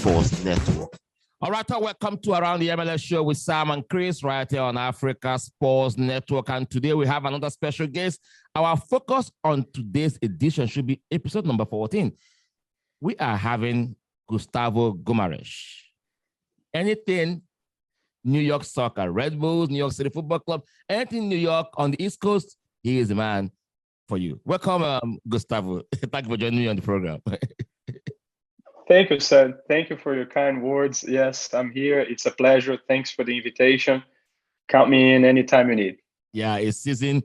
Sports Network. All right, welcome to Around the MLS Show with Sam and Chris right here on Africa Sports Network. And today we have another special guest. Our focus on today's edition should be episode number 14. We are having Gustavo Guimarães. Anything New York soccer, Red Bulls, New York City Football Club, anything New York on the East Coast, he is the man for you. Welcome, Gustavo. Thank you for joining me on the program. Thank you, sir. Thank you for your kind words. Yes, I'm here. It's a pleasure. Thanks for the invitation. Count me in anytime you need. Yeah, a seasoned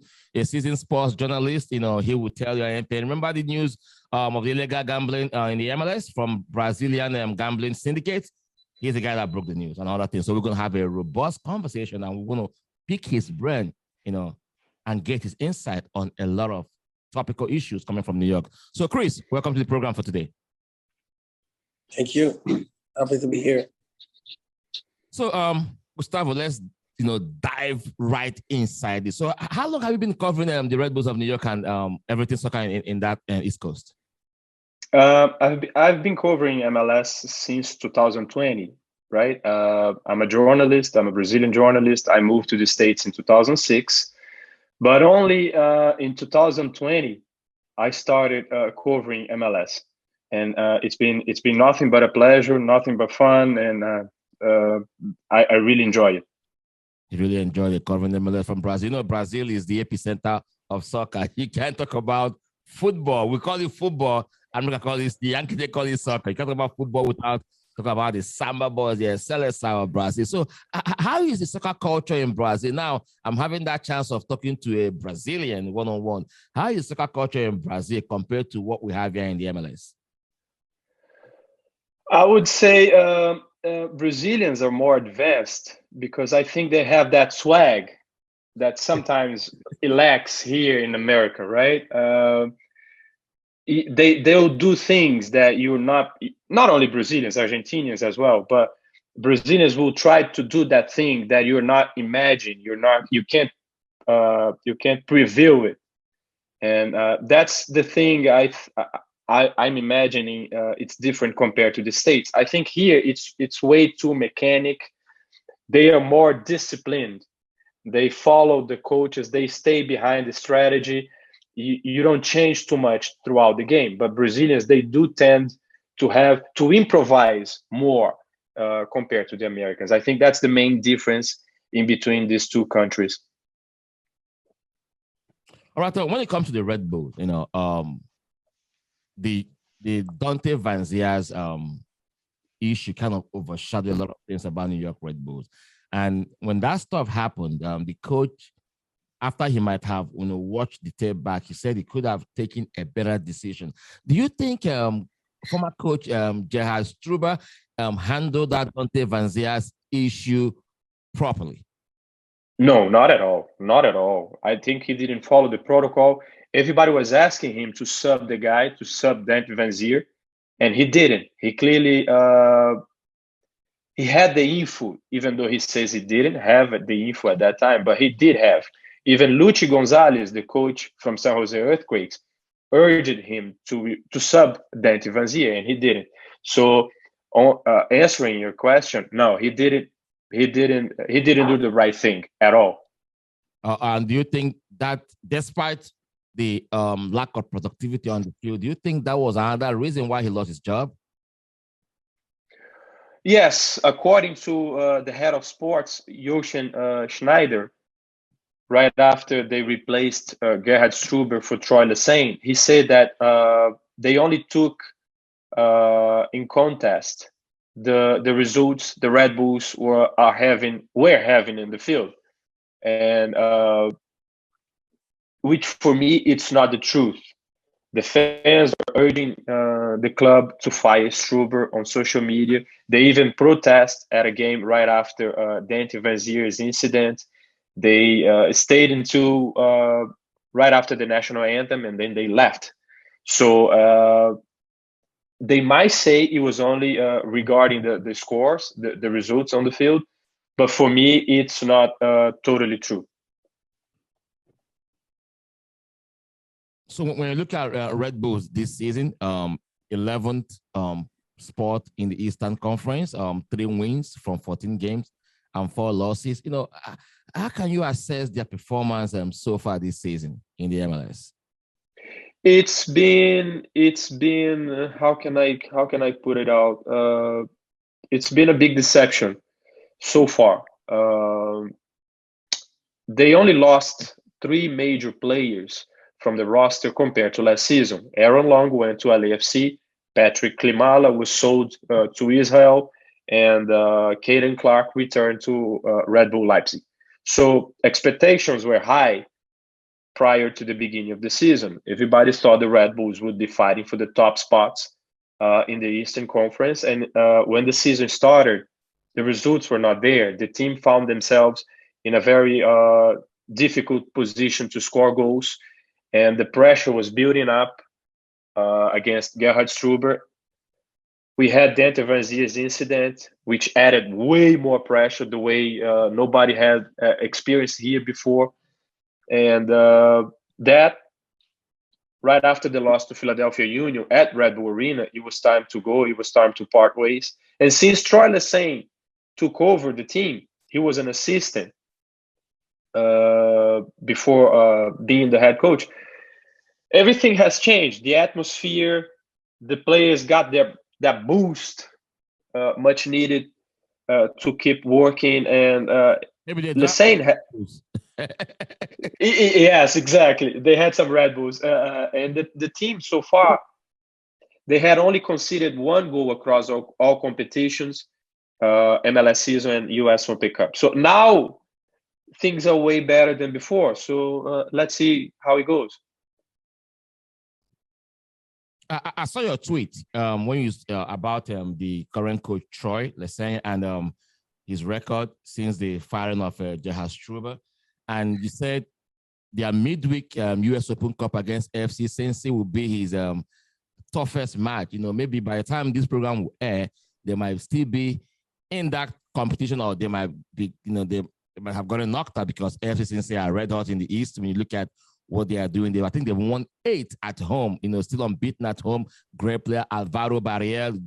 sports journalist. You know, he will tell you anything. Remember the news of the illegal gambling in the MLS from Brazilian gambling syndicates? He's the guy that broke the news and all that thing. So we're going to have a robust conversation and we're going to pick his brain, you know, and get his insight on a lot of topical issues coming from New York. So, Chris, welcome to the program for today. Thank you. Happy to be here. So, Gustavo, let's dive right inside this. So, how long have you been covering the Red Bulls of New York and everything soccer in that East Coast? I've been covering MLS since 2020, right? I'm a journalist. I'm a Brazilian journalist. I moved to the States in 2006, but only in 2020 I started covering MLS. And it's been nothing but a pleasure, nothing but fun, and I really enjoy it. You really enjoy the covering MLS from Brazil. You know, Brazil is the epicenter of soccer. You can't talk about football. We call it football. I'm going to call this, the Yankees, they call it soccer. You can't talk about football without talking about the Samba boys, the Seleção of Brazil. So how is the soccer culture in Brazil? Now, I'm having that chance of talking to a Brazilian one-on-one. How is soccer culture in Brazil compared to what we have here in the MLS? I would say Brazilians are more advanced because I think they have that swag that sometimes it lacks here in America, right? They'll do things that you're not only Brazilians, Argentinians as well, but Brazilians will try to do that thing that you're not imagining. You can't preview it, and that's the thing I'm imagining it's different compared to the States. I think here it's way too mechanic. They are more disciplined. They follow the coaches. They stay behind the strategy. You don't change too much throughout the game. But Brazilians, they do tend to improvise more compared to the Americans. I think that's the main difference in between these two countries. All right. So when it comes to the Red Bulls, the Dante Van Zier's issue kind of overshadowed a lot of things about New York Red Bulls. And when that stuff happened, the coach, after he might have watched the tape back, he said he could have taken a better decision. Do you think former coach Gerhard Struber handled that Dante Van Zier's issue properly? No, not at all. Not at all. I think he didn't follow the protocol. Everybody was asking him to sub the guy, to sub Dante Van Zier, and he didn't. He clearly he had the info, even though he says he didn't have the info at that time, but he did have. Even Luchi Gonzalez, the coach from San Jose Earthquakes, urged him to sub Dante Van Zier, and he didn't. So, answering your question, no, he didn't. He didn't do the right thing at all. And do you think that, despite the lack of productivity on the field, do you think that was another reason why he lost his job? Yes, according to the head of sports, Jochen Schneider, right after they replaced Gerhard Struber for Troy Lesesne, he said that they only took in contest the results the Red Bulls were having in the field, and which for me it's not the truth. The fans are urging the club to fire Struber on social media. They even protest at a game right after Dante Van Zier's incident. They stayed until right after the national anthem, and then they left. So they might say it was only regarding the scores, the results on the field, but for me, it's not totally true. So when you look at Red Bulls this season, 11th spot in the Eastern Conference. 3 wins from 14 games and 4 losses. How can you assess their performance so far this season in the MLS? It's been how can I put it out? It's been a big deception so far. They only lost 3 major players from the roster compared to last season. Aaron Long went to LAFC, Patrick Klimala was sold to Israel, and Caden Clark returned to Red Bull Leipzig. So expectations were high prior to the beginning of the season. Everybody thought the Red Bulls would be fighting for the top spots in the Eastern Conference. And when the season started, the results were not there. The team found themselves in a very difficult position to score goals, and the pressure was building up against Gerhard Struber. We had Dante Van Zier's incident, which added way more pressure, the way nobody had experienced here before. And that, right after the loss to Philadelphia Union at Red Bull Arena, it was time to go. It was time to part ways. And since Troy Lesesne took over the team, he was an assistant before being the head coach. Everything has changed. The atmosphere, the players got that boost, much needed to keep working. And Lesesne yes, exactly. They had some Red Bulls, and the team so far, they had only conceded 1 goal across all competitions, MLS season and US Open Cup. So now things are way better than before. So let's see how it goes. I saw your tweet when you about the current coach Troy Lesesne and his record since the firing of Gerhard Struber, and you said their midweek US Open Cup against FC Cincy will be his toughest match. Maybe by the time this program will air, they might still be in that competition, or they might be, they might have gotten knocked out because FC Cincy are red hot in the East. When you look at what they are doing, I think they've won 8 at home, still unbeaten at home. Great player, Alvaro Barriel,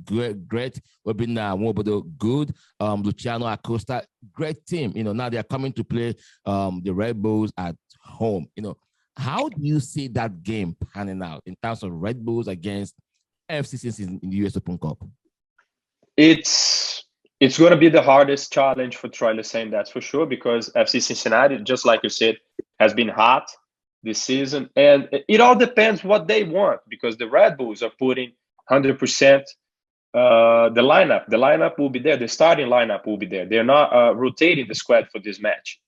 great. Obin Nwobodo, good. Luciano Acosta, great team. Now they are coming to play the Red Bulls at home. How do you see that game panning out in terms of Red Bulls against FC Cincinnati in the US Open Cup? It's going to be the hardest challenge for Troy Lesesne, that's for sure, because FC Cincinnati, just like you said, has been hot this season, and it all depends what they want, because the Red Bulls are putting 100% the lineup. The lineup will be there. The starting lineup will be there. They're not rotating the squad for this match.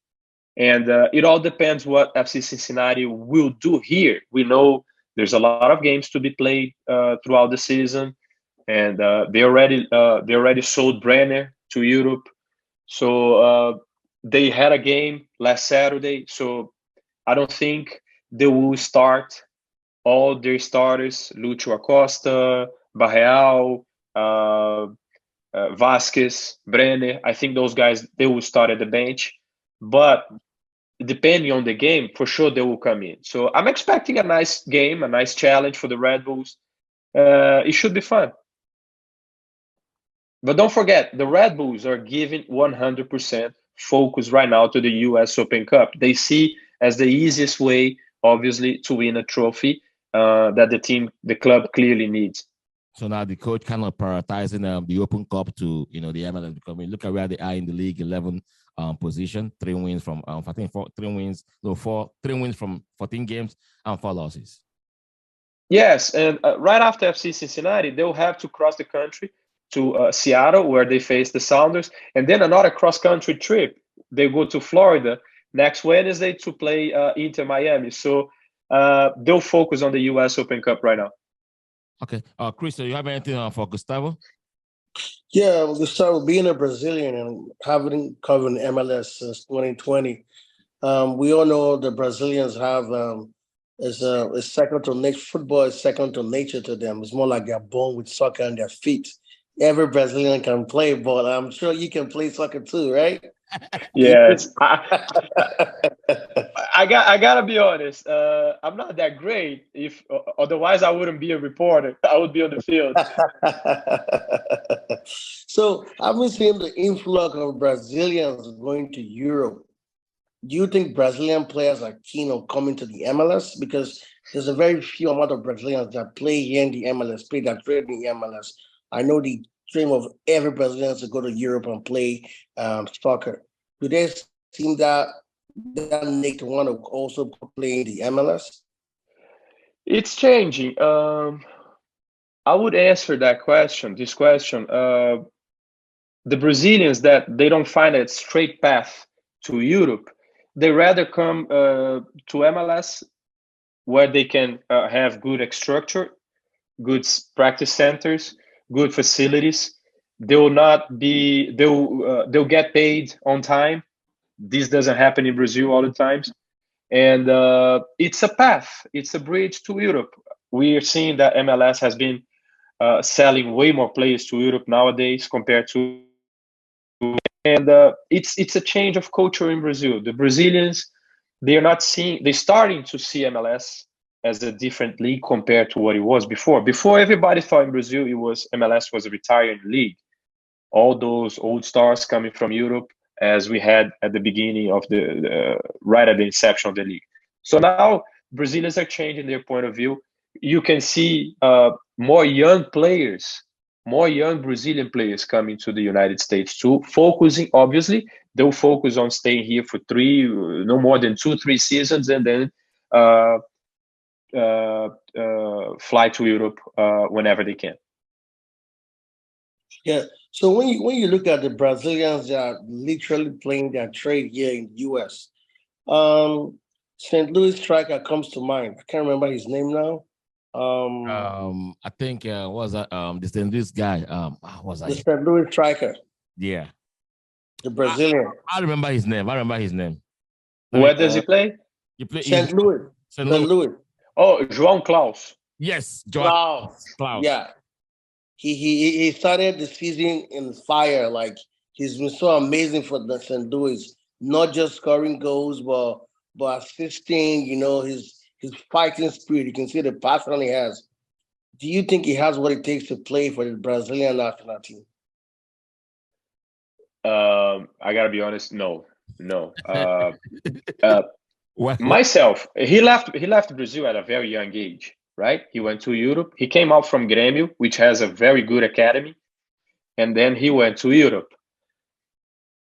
And it all depends what FC Cincinnati will do here. We know there's a lot of games to be played throughout the season, and they already sold Brenner to Europe. So they had a game last Saturday. So I don't think they will start all their starters, Lucho Acosta, Barreal, Vasquez, Brenner. I think those guys, they will start at the bench. But depending on the game, for sure they will come in. So I'm expecting a nice game, a nice challenge for the Red Bulls. It should be fun. But don't forget, the Red Bulls are giving 100% focus right now to the US Open Cup. They see as the easiest way, obviously, to win a trophy that the club clearly needs. So now the coach kind of prioritizing the Open Cup to the MLS, because look at where they are in the league, 11 position, 3 wins from 3 wins from 14 games and 4 losses. Yes, and right after FC Cincinnati, they'll have to cross the country to Seattle, where they face the Sounders, and then another cross-country trip. They go to Florida next Wednesday to play Inter Miami. So they'll focus on the US Open Cup right now. Okay. Chris, do you have anything for Gustavo? Yeah, Gustavo, being a Brazilian and having covered MLS since 2020, we all know the Brazilians have is second to nature. Football is second to nature to them. It's more like they're born with soccer on their feet. Every Brazilian can play ball. I'm sure you can play soccer too, right? Yes. I gotta be honest. I that great. If otherwise, I wouldn't be a reporter. I would be on the field. So, having seen the influx of Brazilians going to Europe, do you think Brazilian players are keen on coming to the MLS? Because there's a very few amount of Brazilians that play here in the MLS, play that trade in the MLS. I know the dream of every Brazilian to go to Europe and play soccer. Do they seem that Nick want to also play in the MLS? It's changing. I would answer that question. This question, the Brazilians that they don't find a straight path to Europe, they rather come to MLS where they can have good structure, good practice centers, good facilities. They will not be. They'll get paid on time. This doesn't happen in Brazil all the times, and it's a path. It's a bridge to Europe. We are seeing that MLS has been selling way more players to Europe nowadays compared to, and it's a change of culture in Brazil. The Brazilians, they're starting to see MLS as a different league compared to what it was before. Before, everybody thought in Brazil MLS was a retiring league. All those old stars coming from Europe, as we had at the beginning of right at the inception of the league. So now Brazilians are changing their point of view. You can see more young Brazilian players coming to the United States too, focusing, obviously, they'll focus on staying here for no more than 2-3 seasons, and then fly to Europe whenever they can. Yeah. So when you look at the Brazilians that are literally playing their trade here in the US, St. Louis striker comes to mind. I can't remember his name now. I think was that the St. Louis guy? Was that the St. Louis striker? Yeah, the Brazilian. I remember his name. Where does he play? He play St. Louis. St. Louis. Oh, João Klaus. Yes, João Klaus. Yeah, he started the season in fire. Like, he's been so amazing for the St. Louis, not just scoring goals, but assisting. You know, his fighting spirit. You can see the passion he has. Do you think he has what it takes to play for the Brazilian national team? I gotta be honest. No. Myself, he left Brazil at a very young age, right? He went to Europe. He came out from Grêmio, which has a very good academy, and then he went to Europe.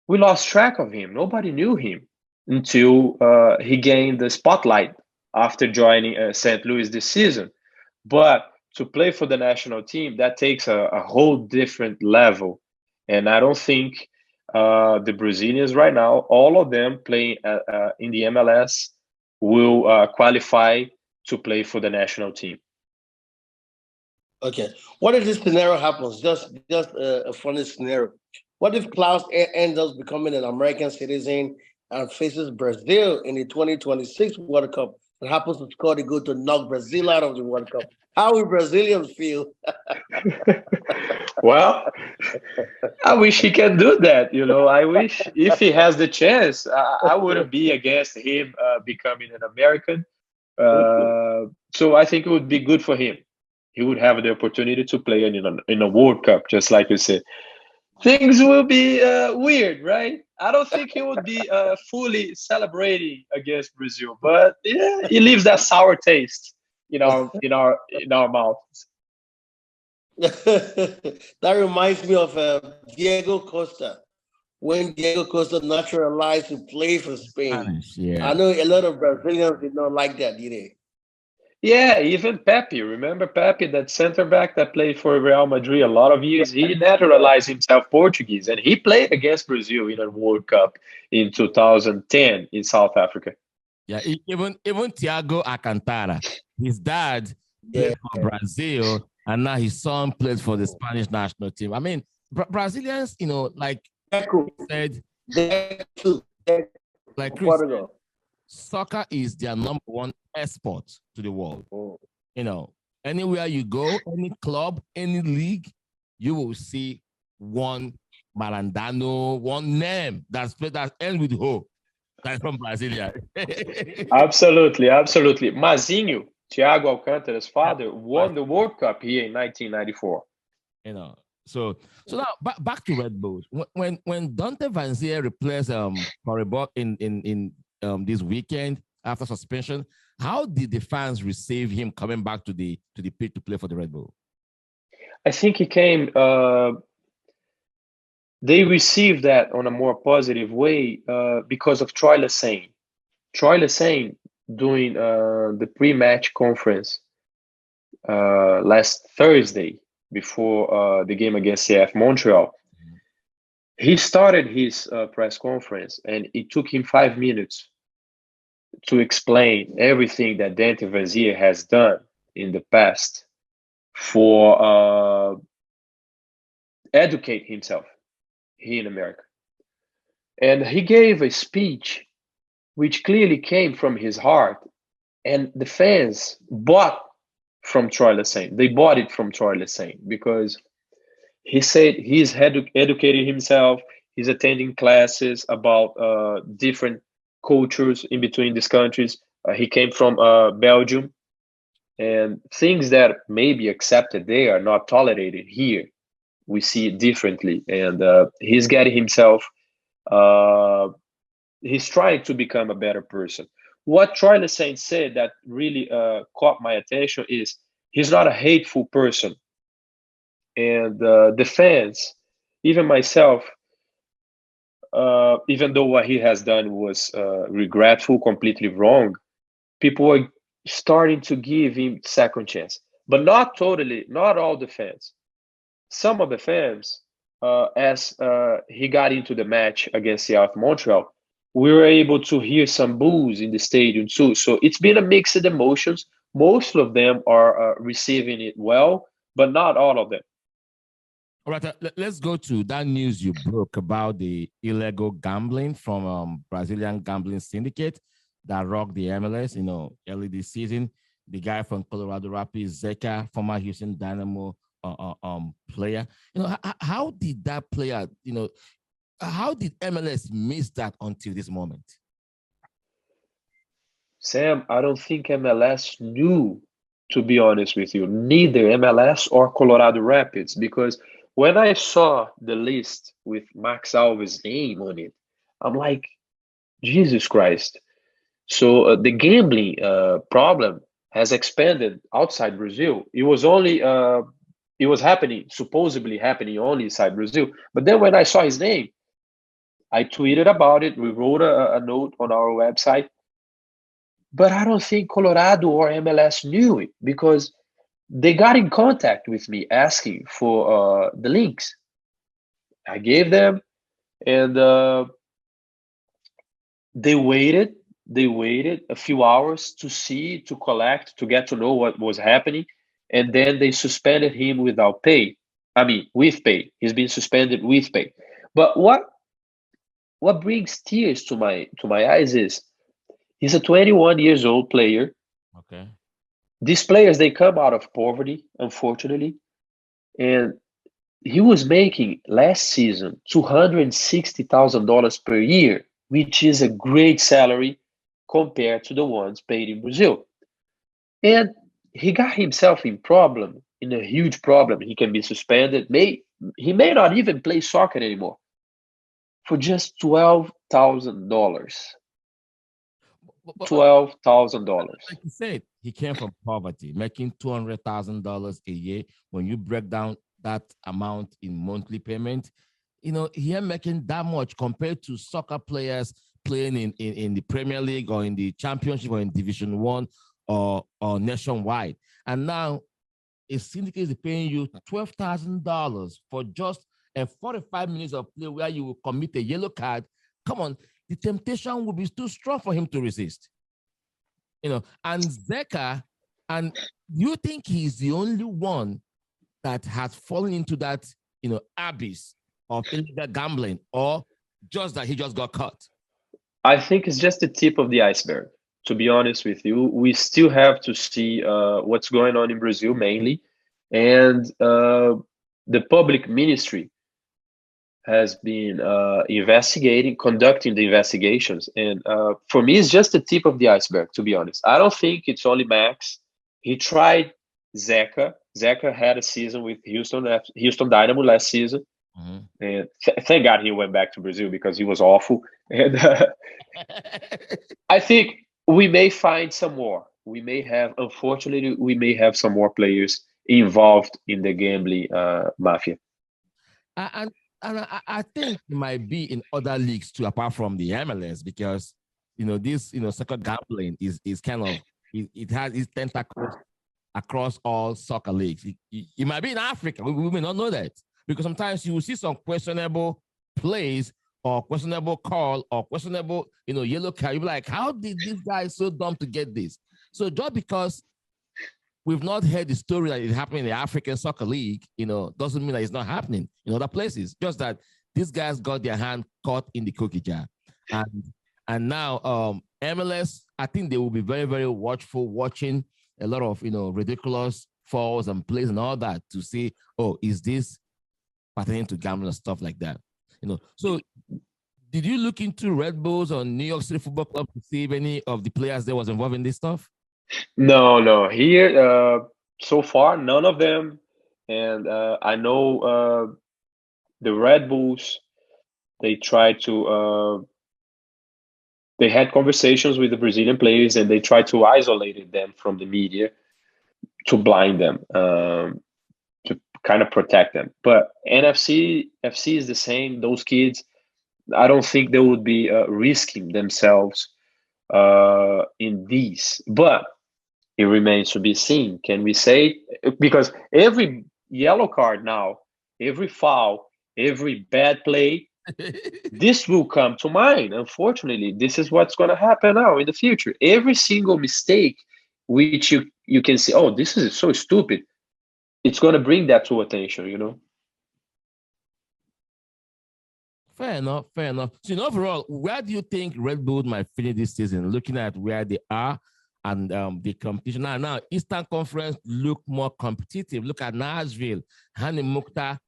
We lost track of him. Nobody knew him until he gained the spotlight after joining St. Louis this season. But to play for the national team, that takes a whole different level. And I don't think the Brazilians right now, all of them playing in the MLS, will qualify to play for the national team. Okay. What if this scenario happens? Just a funny scenario. What if Klaus ends up becoming an American citizen and faces Brazil in the 2026 World Cup and happens to score the goal to knock Brazil out of the World Cup? How will Brazilians feel? Well, I wish he can do that. You know, I wish if he has the chance, I wouldn't be against him becoming an American. So I think it would be good for him. He would have the opportunity to play in a World Cup, just like you said. Things will be weird, right? I don't think he would be fully celebrating against Brazil, but yeah, he leaves that sour taste in our mouths. That reminds me of Diego Costa. When Diego Costa naturalized to play for Spain. Yeah. I know a lot of Brazilians did not like that, did they? Yeah, even Pepe. Remember Pepe, that center back that played for Real Madrid a lot of years? He naturalized himself Portuguese, and he played against Brazil in a World Cup in 2010 in South Africa. Yeah, even Thiago Alcantara, his dad played for Brazil, and now his son played for the Spanish national team. I mean, Brazilians, you know, like said, like Chris said, soccer is their number one export to the world. You know, anywhere you go, any club, any league, you will see one Marandano, one name that ends with Ho. That's from Brasilia. Absolutely, absolutely. Mazinho, Thiago Alcantara's father, won the World Cup here in 1994. You know, so now back to Red Bulls. When Dante Van Zier replaced Corey Buck in this weekend after suspension, how did the fans receive him coming back to the pitch to play for the Red Bull? I think he came. They received that on a more positive way because of Troy Lesesne. Troy Lesesne doing the pre-match conference last Thursday before the game against CF Montreal. He started his press conference and it took him 5 minutes to explain everything that Dante Van Zier has done in the past for educate himself here in America. And he gave a speech which clearly came from his heart, and the fans bought from Troy Lesesne. They bought it from Troy Lesesne because he said he's educated himself. He's attending classes about different cultures in between these countries. He came from Belgium, and things that may be accepted there are not tolerated here. We see it differently, and he's getting himself. He's trying to become a better person. What Troy Lesesne said that really caught my attention is he's not a hateful person, and the fans, even myself, even though what he has done was regretful, completely wrong, people are starting to give him second chance, but not totally, not all the fans. Some of the fans, as he got into the match against CF Montreal, we were able to hear some boos in the stadium too. So it's been a mixed emotions. Most of them are receiving it well, but not all of them. All right, let's go to that news you broke about the illegal gambling from Brazilian gambling syndicate that rocked the MLS, early this season. The guy from Colorado Rapids, Zeca, former Houston Dynamo player. How did that player, how did MLS miss that until this moment? Sam, I don't think MLS knew, to be honest with you, neither MLS or Colorado Rapids, because when I saw the list with Max Alves' name on it, I'm like, Jesus Christ. So the gambling problem has expanded outside Brazil. It was only it was supposedly happening only inside Brazil. But then when I saw his name, I tweeted about it. We wrote a note on our website. But I don't think Colorado or MLS knew it because they got in contact with me asking for the links. I gave them, and they waited. They waited a few hours to see, to collect, to get to know what was happening, and then they suspended him without pay. I mean, with pay. He's been suspended with pay. But what brings tears to my eyes is he's a 21 years old player. Okay. These players, they come out of poverty, unfortunately, and he was making last season $260,000 per year, which is a great salary compared to the ones paid in Brazil. And he got himself in a huge problem. He can be suspended. He may not even play soccer anymore for just $12,000. $12,000. Like you said, he came from poverty, making $200,000 a year. When you break down that amount in monthly payment, here making that much compared to soccer players playing in the Premier League or in the Championship or in Division 1 or nationwide. And now a syndicate is paying you $12,000 for just a 45 minutes of play where you will commit a yellow card. Come on, the temptation will be too strong for him to resist. And Zeca, and you think he's the only one that has fallen into that, abyss of illegal gambling, or just that he just got caught? I think it's just the tip of the iceberg, to be honest with you. We still have to see what's going on in Brazil mainly, and the public ministry has been conducting the investigations. And for me, it's just the tip of the iceberg, to be honest. I don't think it's only Max. He tried Zeca. Zeca had a season with Houston Dynamo last season. And thank God he went back to Brazil because he was awful. And I think we may find some more. Unfortunately, we may have some more players involved in the gambling mafia. And I think it might be in other leagues too, apart from the MLS, because this soccer gambling is kind of it has its tentacles across all soccer leagues. It might be in Africa. We may not know that because sometimes you will see some questionable plays or questionable call or questionable yellow card. You'll be like, how did this guy so dumb to get this? So just because we've not heard the story that is happening in the African Soccer League, doesn't mean that it's not happening in other places. Just that these guys got their hand caught in the cookie jar. And now MLS, I think they will be very, very watchful, watching a lot of, ridiculous falls and plays and all that to see, oh, is this pertaining to gambling and stuff like that? So did you look into Red Bulls or New York City Football Club to see if any of the players there was involved in this stuff? No. Here, so far, none of them. And I know the Red Bulls, they tried to, they had conversations with the Brazilian players and they tried to isolate them from the media to blind them, to kind of protect them. But FC is the same. Those kids, I don't think they would be risking themselves in these. But it remains to be seen. Can we say, because every yellow card now, every foul, every bad play, this will come to mind. Unfortunately, this is what's going to happen now in the future. Every single mistake which you can say, oh, this is so stupid, it's going to bring that to attention, Fair enough. So overall, where do you think Red Bull might finish this season, looking at where they are and the competition? Now, Eastern Conference look more competitive. Look at Nashville, Hani Mukhtar,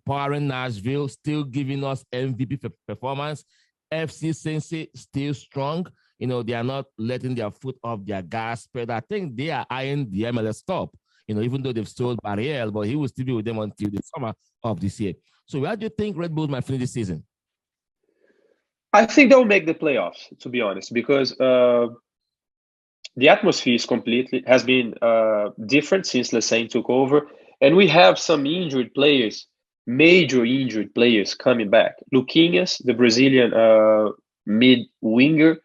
powering Nashville, still giving us MVP performance. FC Cincy still strong. They are not letting their foot off their gas pedal. I think they are eyeing the MLS top, even though they've sold Barriel, but he will still be with them until the summer of this year. So where do you think Red Bulls might finish this season? I think they'll make the playoffs, to be honest, because the atmosphere has been different since Lesane took over. And we have some injured players, major injured players coming back. Luquinhas, the Brazilian mid-winger,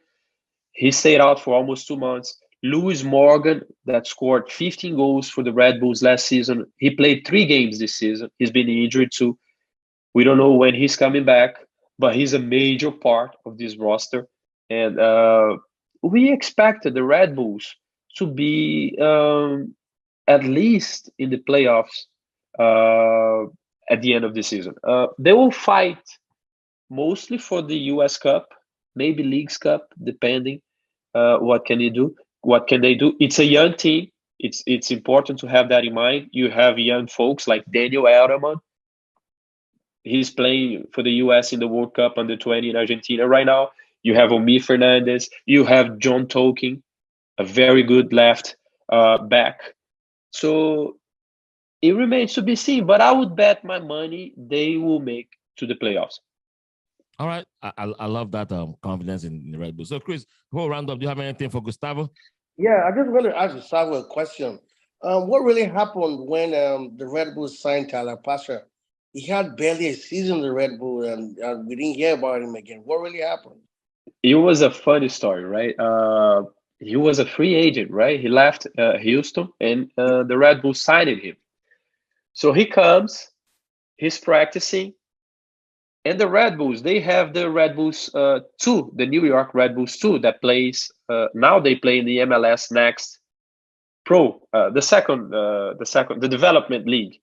he stayed out for almost 2 months. Lewis Morgan, that scored 15 goals for the Red Bulls last season. He played 3 games this season. He's been injured too. We don't know when he's coming back, but he's a major part of this roster. And we expected the Red Bulls to be at least in the playoffs at the end of the season. They will fight mostly for the US Cup, maybe Leagues Cup, depending. What can they do? It's a young team. It's important to have that in mind. You have young folks like Daniel Elderman. He's playing for the US in the World Cup under 20 in Argentina right now. You have Omi Fernandez. You have John Tolkien, a very good left back. So it remains to be seen, but I would bet my money they will make to the playoffs. All right. I love that confidence in the Red Bull. So, Chris, before we round up, do you have anything for Gustavo? Yeah, I just want to ask Gustavo a question. What really happened when the Red Bulls signed Tyler Pasha? He had barely a season in the Red Bull, and we didn't hear about him again. What really happened? It was a funny story, right? He was a free agent, right? He left Houston, and the Red Bulls signed him. So he comes, he's practicing, and the Red Bulls, they have the Red Bulls 2, the New York Red Bulls 2 that plays, now they play in the MLS Next Pro, the development league.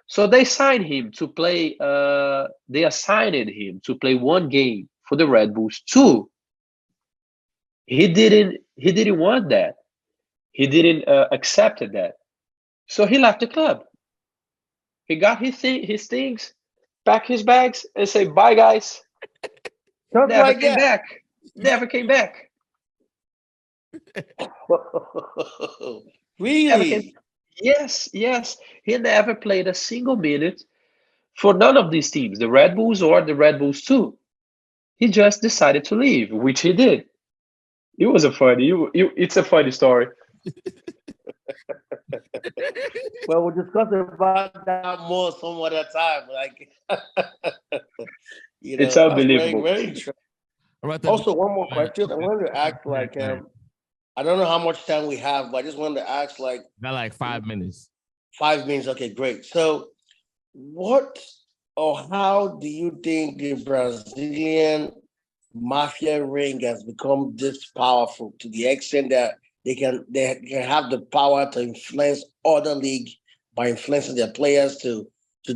So they signed him to play, they assigned him to play 1 game for the Red Bulls 2. He didn't want that. He didn't accept that. So he left the club. He got his things, pack his bags, and say, bye, guys. Just Never like came that. back. Never came back. Never came. Really? Yes, yes. He never played a single minute for none of these teams, the Red Bulls or the Red Bulls 2. He just decided to leave, which he did. It was a funny, it's a funny story. Well, we'll discuss about that more some other time. Like, It's that's very, unbelievable. very interesting. Right, Also, one more question. I wanted to ask, like, I don't know how much time we have, but I just wanted to ask, like, got like 5 minutes. 5 minutes. Okay, great. So, what or how do you think the Brazilian mafia ring has become this powerful to the extent that they can have the power to influence other league by influencing their players to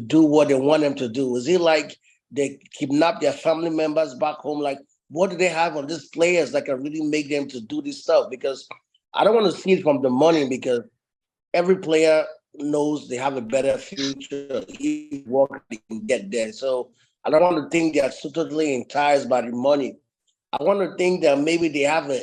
do what they want them to do? Is it like they kidnap their family members back home? Like, what do they have on these players that can really make them to do this stuff? Because I don't want to see it from the money, because every player knows they have a better future if work they can get there. So I don't want to think they are totally enticed by the money. I want to think that maybe they have an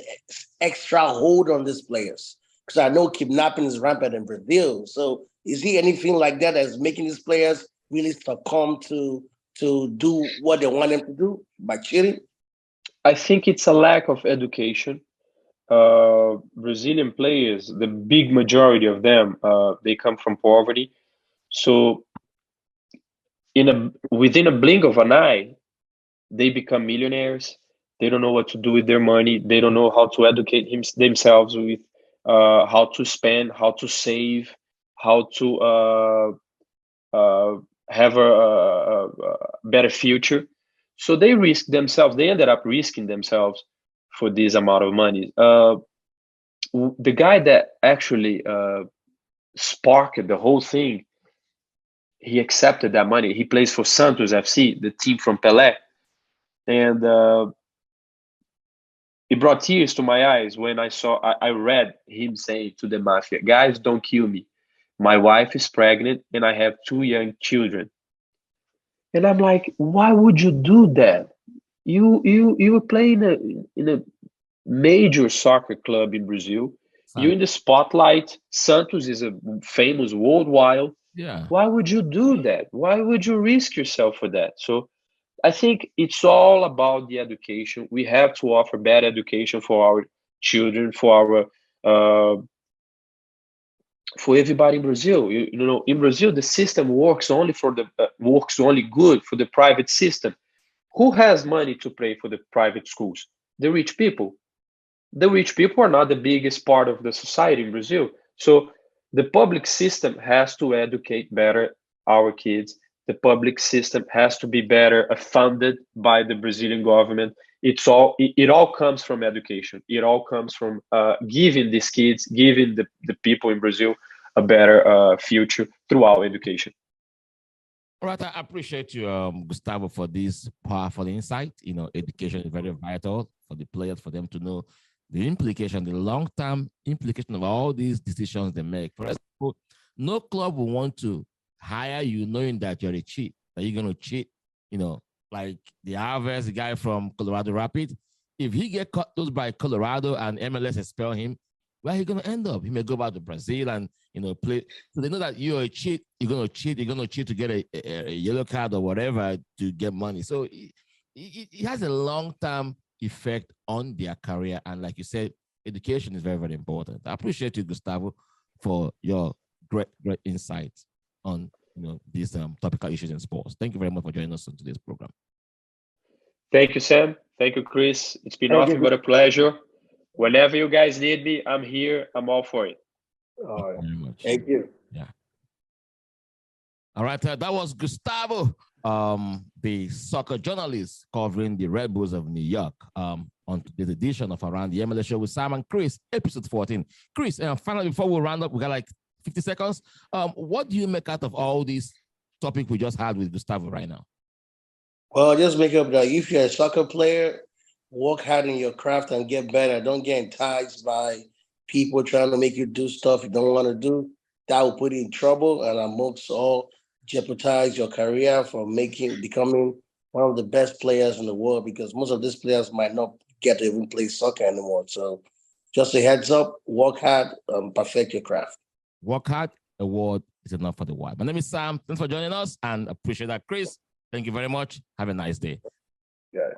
extra hold on these players, because I know kidnapping is rampant in Brazil. So is there anything like that that's making these players really succumb to do what they want them to do by cheating? I think it's a lack of education. Brazilian players, the big majority of them, they come from poverty. So within a blink of an eye, they become millionaires. They don't know what to do with their money. They don't know how to educate themselves with how to spend, how to save, how to have a better future. So they risk themselves. They ended up risking themselves for this amount of money. The guy that actually sparked the whole thing, he accepted that money. He plays for Santos FC, the team from Pelé, and it brought tears to my eyes when I read him saying to the mafia, "Guys, don't kill me. My wife is pregnant and I have 2 young children." And I'm like, why would you do that? You were playing in a major soccer club in Brazil. You're in the spotlight. Santos is a famous worldwide. Yeah. Why would you do that? Why would you risk yourself for that? So I think it's all about the education. We have to offer better education for our children, uh, for everybody in Brazil. You know, in Brazil, the system works only good for the private system. Who has money to pay for the private schools? The rich people. The rich people are not the biggest part of the society in Brazil. So the public system has to educate better our kids. The public system has to be better funded by the Brazilian government. It all comes from education. It all comes from giving these kids, giving the people in Brazil a better future through our education. All right, I appreciate you, Gustavo, for this powerful insight. You know, education is very vital for the players, for them to know the implication, the long-term implication of all these decisions they make. For example, no club will want to hire you knowing that you're a cheat, that you're going to cheat, you know, like the Alves, the guy from Colorado Rapids. If he get caught those by Colorado and MLS expel him, where he going to end up? He may go back to Brazil and, you know, play. So they know that you're a cheat, you're going to cheat to get a yellow card or whatever to get money. So it has a long-term effect on their career. And like you said, education is very, very important. I appreciate you, Gustavo, for your great insight on, you know, these topical issues in sports. Thank you very much for joining us on today's program. Thank you, Sam. Thank you, Chris. It's been nothing but a pleasure. Whenever you guys need me, I'm here. I'm all for it. All right. Thank you very much. Thank you. Yeah. All right, that was Gustavo, the soccer journalist covering the Red Bulls of New York, on today's edition of Around the MLS Show with Sam and Chris, episode 14. Chris, finally, before we round up, we got like 50 seconds. What do you make out of all these topics we just had with Gustavo right now? Well, just make up that if you're a soccer player, work hard in your craft and get better. Don't get enticed by people trying to make you do stuff you don't want to do. That will put you in trouble. And amongst all, jeopardize your career from becoming one of the best players in the world, because most of these players might not get to even play soccer anymore. So just a heads up, work hard, perfect your craft. Work hard, a word is enough for the world. My name is Sam. Thanks for joining us and appreciate that. Chris, thank you very much. Have a nice day. Yeah.